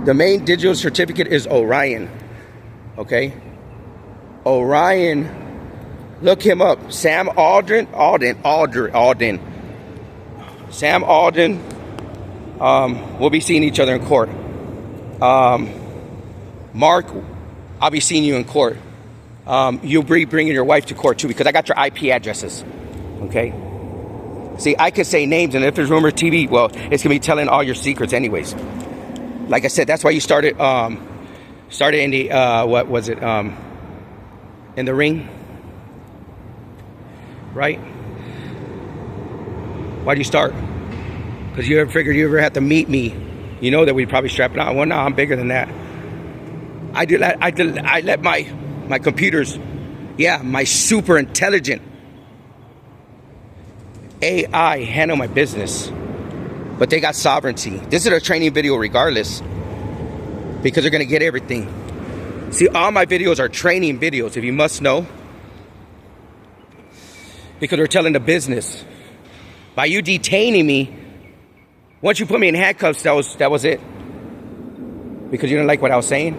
The main digital certificate is Orion. Okay? Orion. Look him up. Sam Alden. Sam Alden. We'll be seeing each other in court. Mark, I'll be seeing you in court. You'll be bringing your wife to court too, because I got your IP addresses. Okay? See, I could say names, and if there's Rumor TV, well, it's going to be telling all your secrets anyways. Like I said, that's why you started in the, what was it, in the ring, right? Why do you start? Because you ever figured you ever had to meet me, you know that we'd probably strap it on. Well, no, I'm bigger than that. I let my computers, my super intelligent AI handle my business. But they got sovereignty. This is a training video regardless, because they're going to get everything. See, all my videos are training videos, if you must know. Because we're telling the business. By you detaining me, once you put me in handcuffs, that was it. Because you didn't like what I was saying?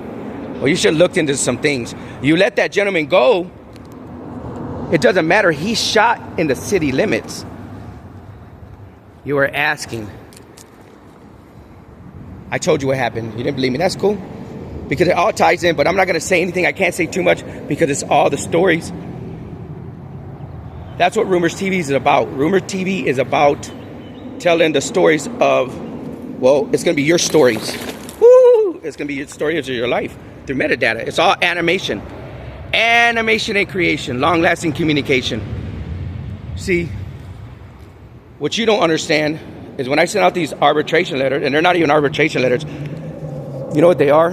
Well, you should have looked into some things. You let that gentleman go, it doesn't matter. He shot in the city limits. You were asking. I told you what happened. You didn't believe me. That's cool. Because it all ties in, but I'm not going to say anything. I can't say too much because it's all the stories. That's what Rumors TV is about. Rumor TV is about telling the stories of, well, it's going to be your stories. Woo! It's going to be your stories of your life through metadata. It's all animation. Animation and creation. Long-lasting communication. See, what you don't understand is when I send out these arbitration letters, and they're not even arbitration letters, you know what they are?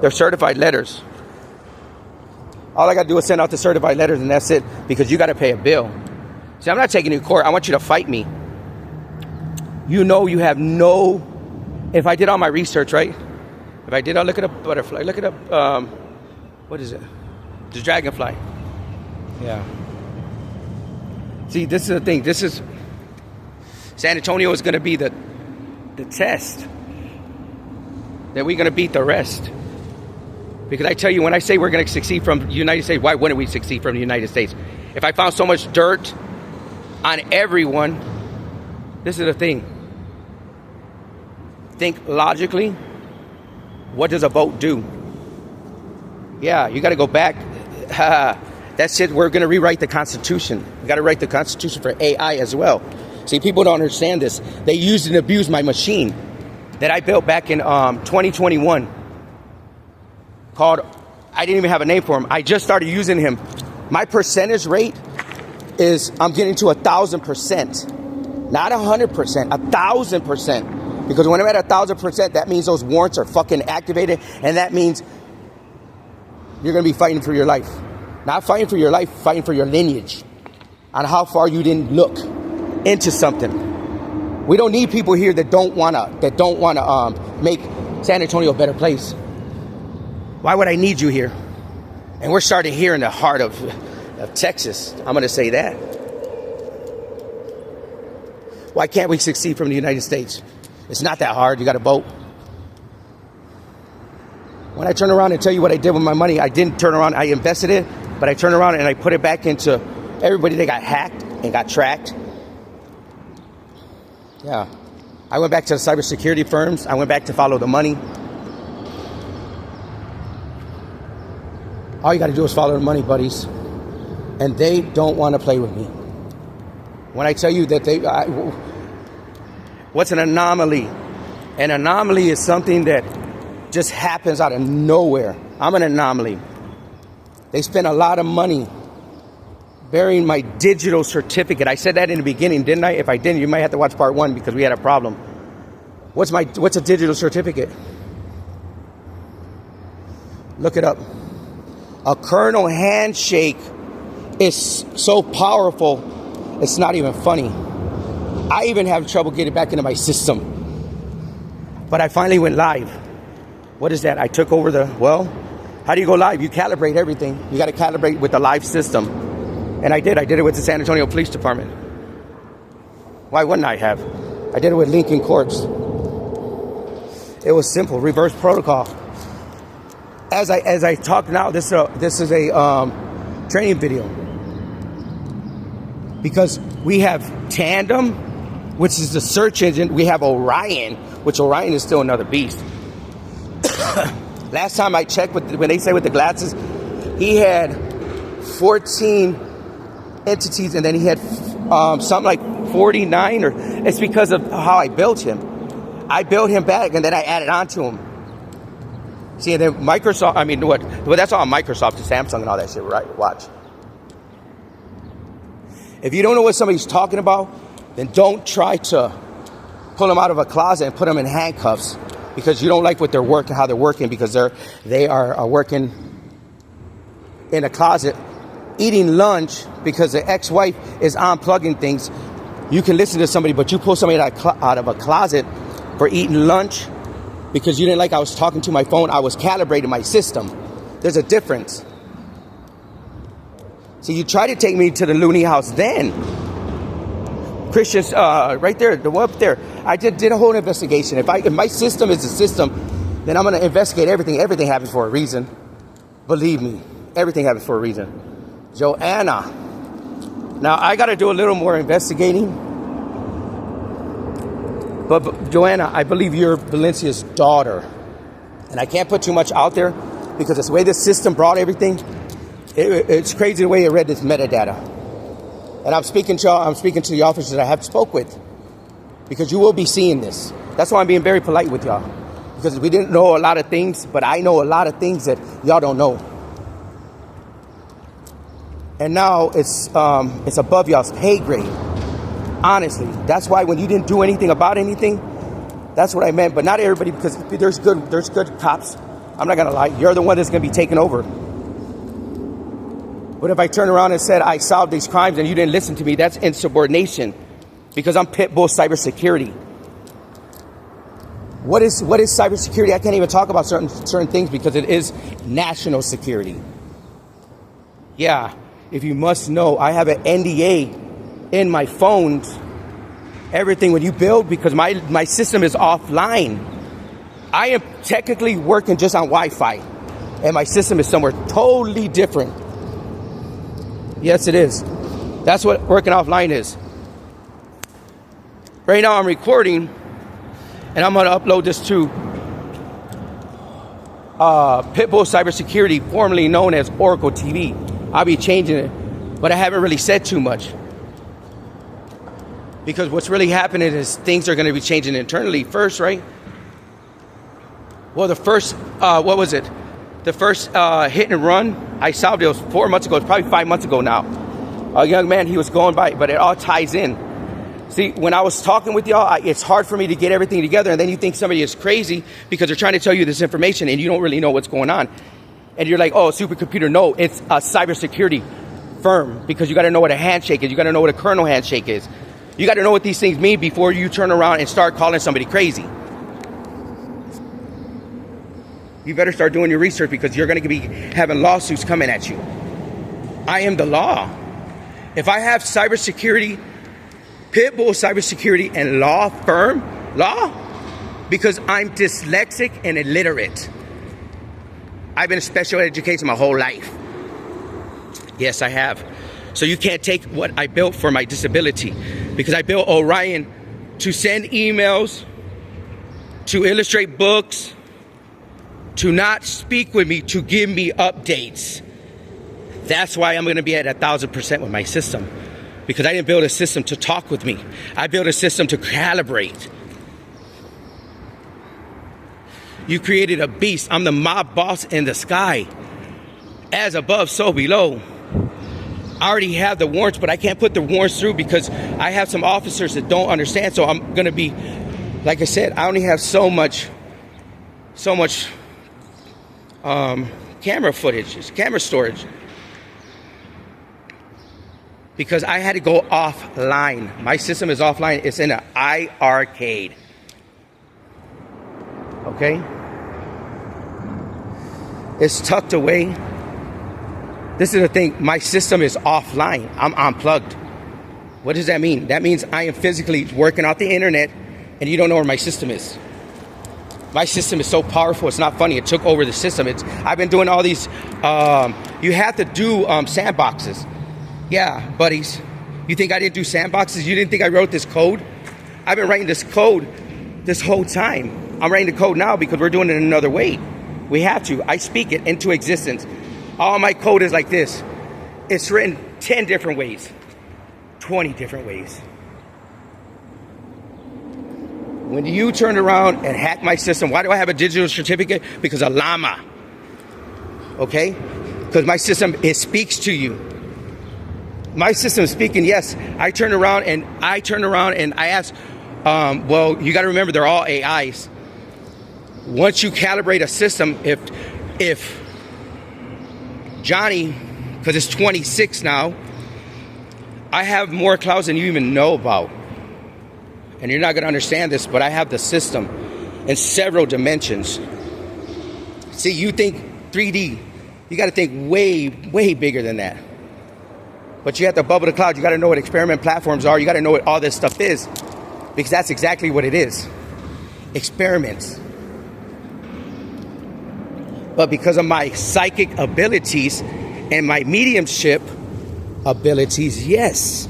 They're certified letters. All I got to do is send out the certified letters, and that's it, because you got to pay a bill. See, I'm not taking you to court. I want you to fight me. You know you have no... If I did all my research, right? If I did, I'll look at a butterfly. Look at a... what is it? The dragonfly. Yeah. See, this is the thing. This is... San Antonio is going to be the test that we're going to beat the rest. Because I tell you, when I say we're going to succeed from the United States, why wouldn't we succeed from the United States? If I found so much dirt on everyone, this is the thing. Think logically. What does a vote do? Yeah, you got to go back. That's it. We're going to rewrite the Constitution. We got to write the Constitution for AI as well. See, people don't understand this. They used and abused my machine that I built back in 2021. Called, I didn't even have a name for him. I just started using him. My percentage rate is, I'm getting to 1,000%. Not 100%, 1,000%. Because when I'm at 1,000%, that means those warrants are fucking activated. And that means you're going to be fighting for your life. Not fighting for your life, fighting for your lineage. On how far you didn't look into something. We don't need people here that don't wanna make San Antonio a better place. Why would I need you here? And we're starting here in the heart of Texas. I'm gonna say that. Why can't we succeed from the United States? It's not that hard. You got a boat. When I turn around and tell you what I did with my money, I didn't turn around. I invested it, but I turned around and I put it back into everybody that got hacked and got tracked. Yeah, I went back to the cybersecurity firms. I went back to follow the money. All you got to do is follow the money, buddies. And they don't want to play with me. When I tell you that what's an anomaly? An anomaly is something that just happens out of nowhere. I'm an anomaly. They spent a lot of money burying my digital certificate. I said that in the beginning, didn't I? If I didn't, you might have to watch part 1 because we had a problem. What's a digital certificate? Look it up. A kernel handshake is so powerful, it's not even funny. I even have trouble getting back into my system. But I finally went live. What is that? I took over how do you go live? You calibrate everything. You got to calibrate with the live system. And I did. I did it with the San Antonio Police Department. Why wouldn't I have? I did it with Lincoln Courts. It was simple, reverse protocol. As I talk now, this is a training video, because we have Tandem, which is the search engine. We have Orion, which Orion is still another beast. Last time I checked, when they say with the glasses, he had 14 entities, and then he had something like 49, or it's because of how I built him. I built him back, and then I added on to him. See, and then Microsoft, I mean, what? Well, that's all Microsoft, the Samsung and all that shit, right? Watch. If you don't know what somebody's talking about, then don't try to pull them out of a closet and put them in handcuffs, because you don't like what they're working, how they're working, because they are working in a closet, eating lunch, because the ex-wife is unplugging things. You can listen to somebody, but you pull somebody out of a closet for eating lunch because you didn't like I was talking to my phone. I was calibrating my system. There's a difference. So you try to take me to the loony house then. Christians, right there, the one up there. I did a whole investigation. If my system is a system, then I'm going to investigate everything. Everything happens for a reason. Believe me, everything happens for a reason. Joanna. Now, I got to do a little more investigating. But Joanna, I believe you're Valencia's daughter. And I can't put too much out there because it's the way the system brought everything. It's crazy the way it read this metadata. And I'm speaking to y'all, I'm speaking to the officers that I have spoke with, because you will be seeing this. That's why I'm being very polite with y'all, because we didn't know a lot of things, but I know a lot of things that y'all don't know. And now it's above y'all's pay grade. Honestly, that's why when you didn't do anything about anything, that's what I meant. But not everybody, because there's good cops. I'm not gonna lie, you're the one that's gonna be taken over. But if I turn around and said I solved these crimes and you didn't listen to me, that's insubordination, because I'm Pitbull Cybersecurity. What is cybersecurity? I can't even talk about certain things because it is national security. Yeah, if you must know, I have an NDA in my phones, everything when you build, because my system is offline. I am technically working just on Wi-Fi, and my system is somewhere totally different. Yes, it is. That's what working offline is. Right now I'm recording, and I'm going to upload this to Pitbull Cybersecurity, formerly known as Oracle TV. I'll be changing it, but I haven't really said too much, because what's really happening is things are going to be changing internally first, right? Well, the first, what was it? The first hit and run, I solved it. It was 4 months ago. It's probably 5 months ago now. A young man, he was going by, but it all ties in. See, when I was talking with y'all, it's hard for me to get everything together, and then you think somebody is crazy because they're trying to tell you this information and you don't really know what's going on. And you're like, oh, supercomputer. No, it's a cybersecurity firm, because you got to know what a handshake is. You got to know what a kernel handshake is. You got to know what these things mean before you turn around and start calling somebody crazy. You better start doing your research, because you're going to be having lawsuits coming at you. I am the law. If I have cybersecurity, Pitbull Cybersecurity and law firm, because I'm dyslexic and illiterate. I've been in special education my whole life. Yes, I have. So you can't take what I built for my disability, because I built Orion to send emails, to illustrate books, to not speak with me, to give me updates. That's why I'm going to be at 1,000% with my system, because I didn't build a system to talk with me. I built a system to calibrate. You created a beast. I'm the mob boss in the sky. As above, so below. I already have the warrants, but I can't put the warrants through because I have some officers that don't understand. So I'm going to be, like I said, I only have so much camera footage, camera storage, because I had to go offline. My system is offline. It's in an iArcade. Okay? It's tucked away. This is the thing. My system is offline. I'm unplugged. What does that mean? That means I am physically working off the internet and you don't know where my system is. My system is so powerful. It's not funny. It took over the system. I've been doing all these. You have to do sandboxes. Yeah, buddies. You think I didn't do sandboxes? You didn't think I wrote this code? I've been writing this code this whole time. I'm writing the code now because we're doing it another way. We have to. I speak it into existence. All my code is like this. It's written 10 different ways, 20 different ways. When you turned around and hacked my system, why do I have a digital certificate? Because of Llama. Okay? Because my system, it speaks to you. My system is speaking, yes. I turned around and I asked, well, you got to remember they're all AIs. Once you calibrate a system, if Johnny, because it's 26 now, I have more clouds than you even know about. And you're not going to understand this, but I have the system in several dimensions. See, you think 3D. You got to think way, way bigger than that. But you have to bubble the cloud. You got to know what experiment platforms are. You got to know what all this stuff is. Because that's exactly what it is. Experiments. But because of my psychic abilities and my mediumship abilities, yes.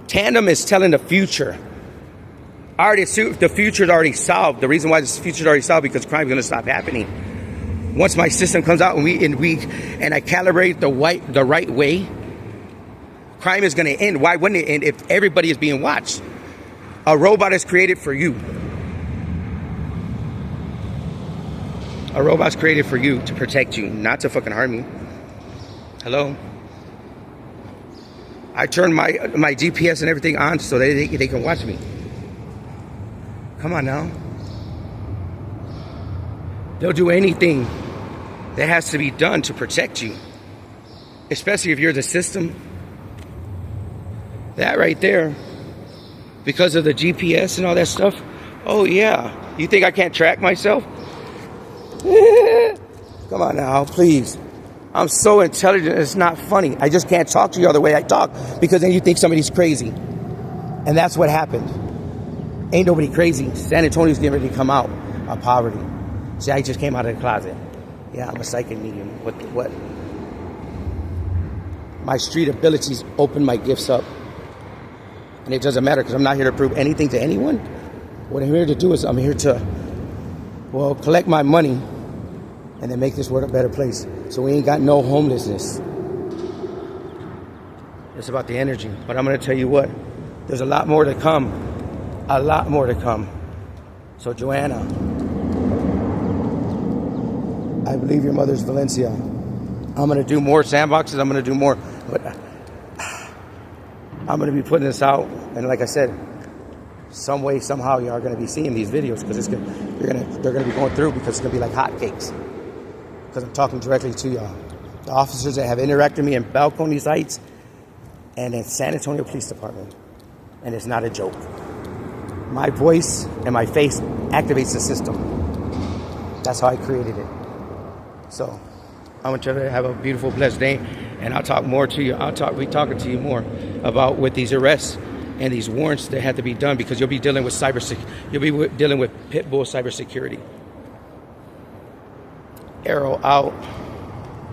Tandem is telling the future. The future is already solved. The reason why this future is already solved because crime is going to stop happening. Once my system comes out and I calibrate the right way, crime is going to end. Why wouldn't it end if everybody is being watched? A robot is created for you. A robot's created for you to protect you, not to fucking harm you. Hello? I turn my GPS and everything on so they can watch me. Come on now. They'll do anything that has to be done to protect you. Especially if you're the system. That right there, because of the GPS and all that stuff. Oh yeah. You think I can't track myself? Come on now, please. I'm so intelligent, it's not funny. I just can't talk to you the way I talk because then you think somebody's crazy. And that's what happened. Ain't nobody crazy. San Antonio's getting ready to come out of poverty. See, I just came out of the closet. Yeah, I'm a psychic medium. What? My street abilities open my gifts up. And it doesn't matter because I'm not here to prove anything to anyone. What I'm here to do is I'm here to, well, collect my money and then make this world a better place. So we ain't got no homelessness. It's about the energy. But I'm going to tell you what. There's a lot more to come. A lot more to come. So Joanna, I believe your mother's Valencia. I'm going to do more sandboxes. I'm going to do more. But I'm going to be putting this out. And like I said, some way, somehow, you are going to be seeing these videos because they're going to be going through because it's going to be like hotcakes. Because I'm talking directly to y'all. The officers that have interacted with me in Balcony Heights and in San Antonio Police Department. And it's not a joke. My voice and my face activates the system. That's how I created it. So I want you to have a beautiful, blessed day. And I'll talk more to you. Be talking to you more about with these arrests and these warrants that have to be done because you'll be dealing with you'll be dealing with Pitbull cybersecurity. Arrow out.